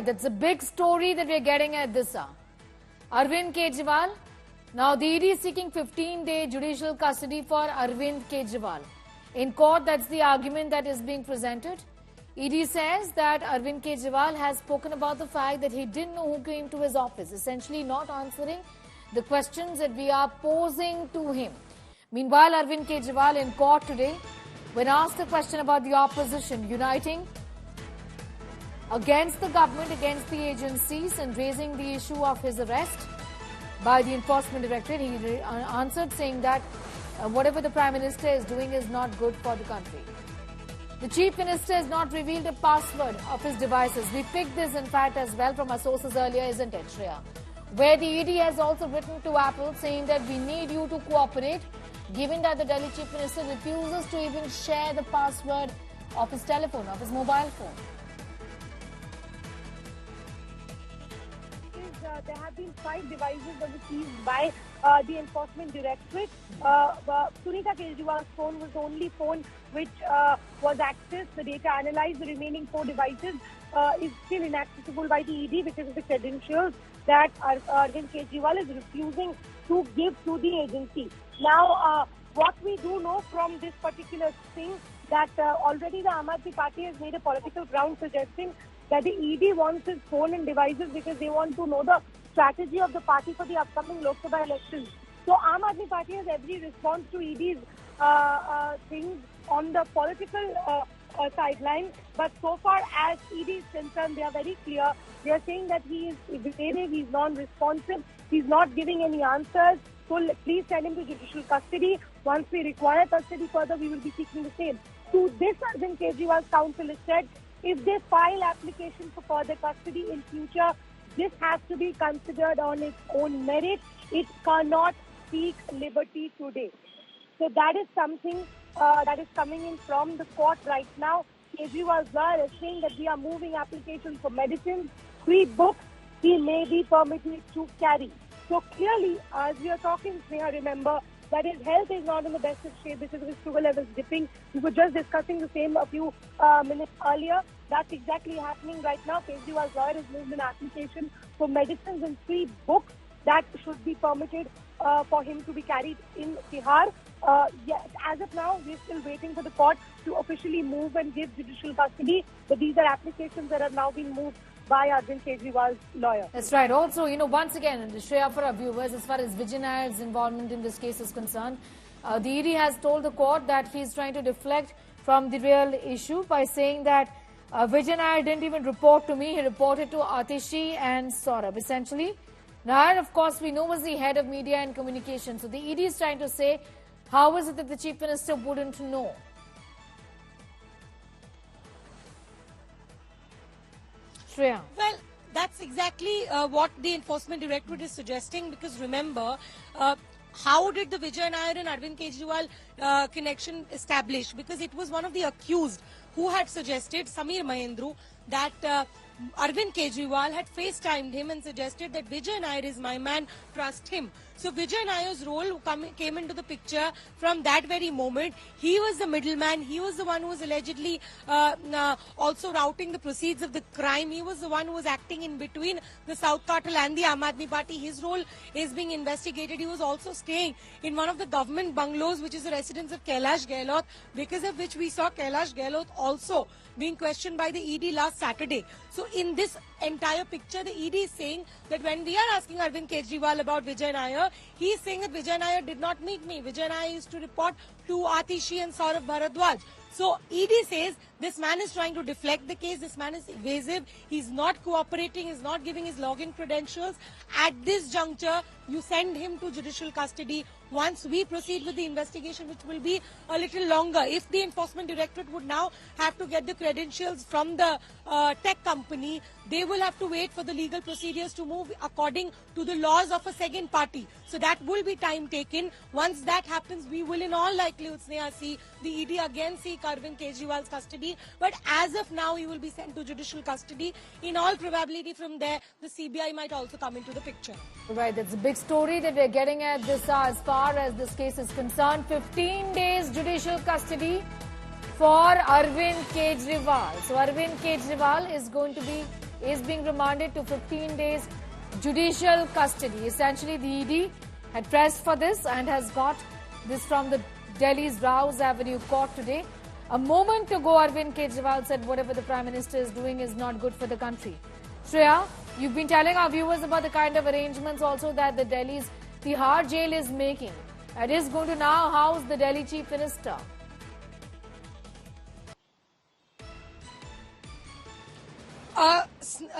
that's a big story that we're getting at this hour. Arvind Kejriwal. Now, the ED is seeking 15-day judicial custody for Arvind Kejriwal. In court, that's the argument that is being presented. ED says that Arvind Kejriwal has spoken about the fact that he didn't know who came to his office, essentially not answering the questions that we are posing to him. Meanwhile, Arvind Kejriwal in court today, when asked a question about the opposition uniting against the government, against the agencies and raising the issue of his arrest by the Enforcement Directorate, he answered saying that whatever the Prime Minister is doing is not good for the country. The Chief Minister has not revealed a password of his devices. We picked this, in fact, as well from our sources earlier, isn't it, Shreya? Where the ED has also written to Apple saying that we need you to cooperate, given that the Delhi Chief Minister refuses to even share the password of his telephone, of his mobile phone. There have been 5 devices that were seized by the Enforcement Directorate. Sunita Kejriwal's phone was the only phone which was accessed. The data analyzed. The remaining 4 devices is still inaccessible by the ED because of the credentials that Arvind Kejriwal is refusing to give to the agency. Now, what we do know from this particular thing that already the Aam Aadmi Party has made a political ground suggesting that the ED wants his phone and devices because they want to know the strategy of the party for the upcoming Lok Sabha elections. So Aam Aadmi Party has every response to ED's things on the political sideline. But so far as ED is concerned, they are very clear. They are saying that he is evasive, he is non-responsive, he is not giving any answers. So please send him to judicial custody. Once we require custody further, we will be seeking the same. To this, Arvind Kejriwal's counsel has said, if they file application for further custody in future, this has to be considered on its own merit. It cannot seek liberty today. So that is something that is coming in from the court right now. Kejriwal's lawyer is saying that we are moving applications for medicines, 3 books he may be permitted to carry. So clearly, as we are talking, Sneha, remember that his health is not in the best of shape because of his sugar levels dipping. We were just discussing the same a few minutes earlier. That's exactly happening right now. Kejriwal's lawyer has moved an application for medicines and 3 books that should be permitted for him to be carried in Tihar. As of now, we're still waiting for the court to officially move and give judicial custody. But these are applications that have now been moved by Arvind Kejriwal's lawyer. That's right. Also, once again, Shreya, for our viewers, as far as Vijay Nayar's involvement in this case is concerned, the ED has told the court that he's trying to deflect from the real issue by saying that Vijay Nayar didn't even report to me. He reported to Atishi and Saurabh. Essentially, Nayar, of course, we know was the head of media and communication. So the ED is trying to say, how is it that the Chief Minister wouldn't know? Shreya. Well, that's exactly what the Enforcement Directorate is suggesting, because remember, how did the Vijay Nayar and Arvind Kejriwal connection establish? Because it was one of the accused who had suggested, Samir Mahendru, that Arvind Kejriwal had FaceTimed him and suggested that Vijay Nayar is my man, trust him. So Vijay Nayar's role came into the picture from that very moment. He was the middleman. He was the one who was allegedly also routing the proceeds of the crime. He was the one who was acting in between the South Cartel and the Aam Aadmi Party. His role is being investigated. He was also staying in one of the government bungalows, which is the residence of Kailash Gehlot, because of which we saw Kailash Gehlot also being questioned by the ED last Saturday. So in this entire picture, the ED is saying that when we are asking Arvind Kejriwal about Vijay Nayar, he is saying that Vijay Nayar did not meet me. Vijay Nayar used to report to Atishi and Saurabh Bharadwaj. So ED says this man is trying to deflect the case. This man is evasive. He's not cooperating. He's not giving his login credentials. At this juncture, you send him to judicial custody. Once we proceed with the investigation, which will be a little longer, if the Enforcement Directorate would now have to get the credentials from the tech company, they will have to wait for the legal procedures to move according to the laws of a second party. So that will be time taken. Once that happens, we will in all likelihood, Sneha, see the ED again seek Arvind Kejriwal's custody. But as of now, he will be sent to judicial custody. In all probability from there, the CBI might also come into the picture. Right, that's a big story that we're getting at this hour as far as this case is concerned. 15 days judicial custody for Arvind Kejriwal. So Arvind Kejriwal is going to be is being remanded to 15 days judicial custody. Essentially, the ED had pressed for this and has got this from the Delhi's Rouse Avenue court today. A moment ago, Arvind Kejriwal said whatever the Prime Minister is doing is not good for the country. Shreya, you've been telling our viewers about the kind of arrangements also that the Delhi's Tihar jail is making. It is going to now house the Delhi Chief Minister.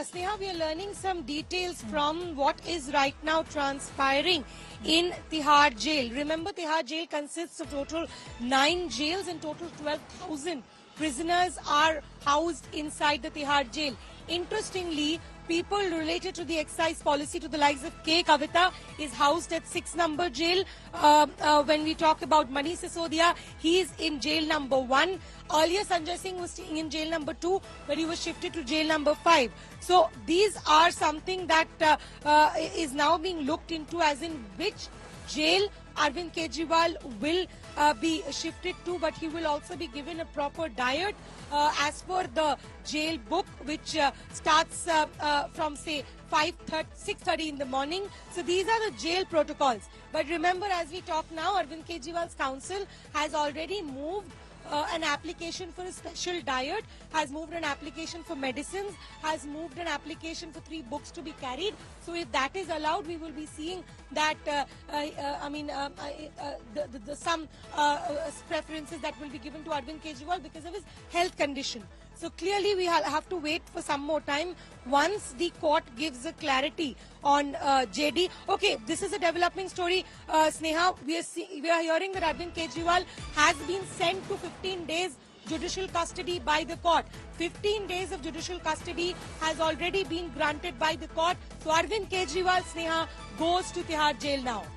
Sneha, we are learning some details from what is right now transpiring in Tihar jail. Remember, Tihar jail consists of total 9 jails and total 12,000 prisoners are housed inside the Tihar jail. Interestingly, people related to the excise policy to the likes of K. Kavita is housed at 6 number jail. When we talk about Mani Sisodia, he is in jail number 1. Earlier, Sanjay Singh was staying in jail number 2, but he was shifted to jail number 5. So these are something that is now being looked into, as in which jail Arvind Kejriwal will be shifted to, but he will also be given a proper diet as per the jail book, which starts from say 6:30 in the morning. So these are the jail protocols. But remember, as we talk now, Arvind Kejriwal's council has already moved an application for a special diet, has moved an application for medicines, has moved an application for 3 books to be carried. So if that is allowed, we will be seeing that, some preferences that will be given to Arvind Kejriwal because of his health condition. So clearly we have to wait for some more time once the court gives a clarity on JD. Okay, this is a developing story. Sneha, we are hearing that Arvind Kejriwal has been sent to 15 days judicial custody by the court. 15 days of judicial custody has already been granted by the court. So Arvind Kejriwal, Sneha, goes to Tihar jail now.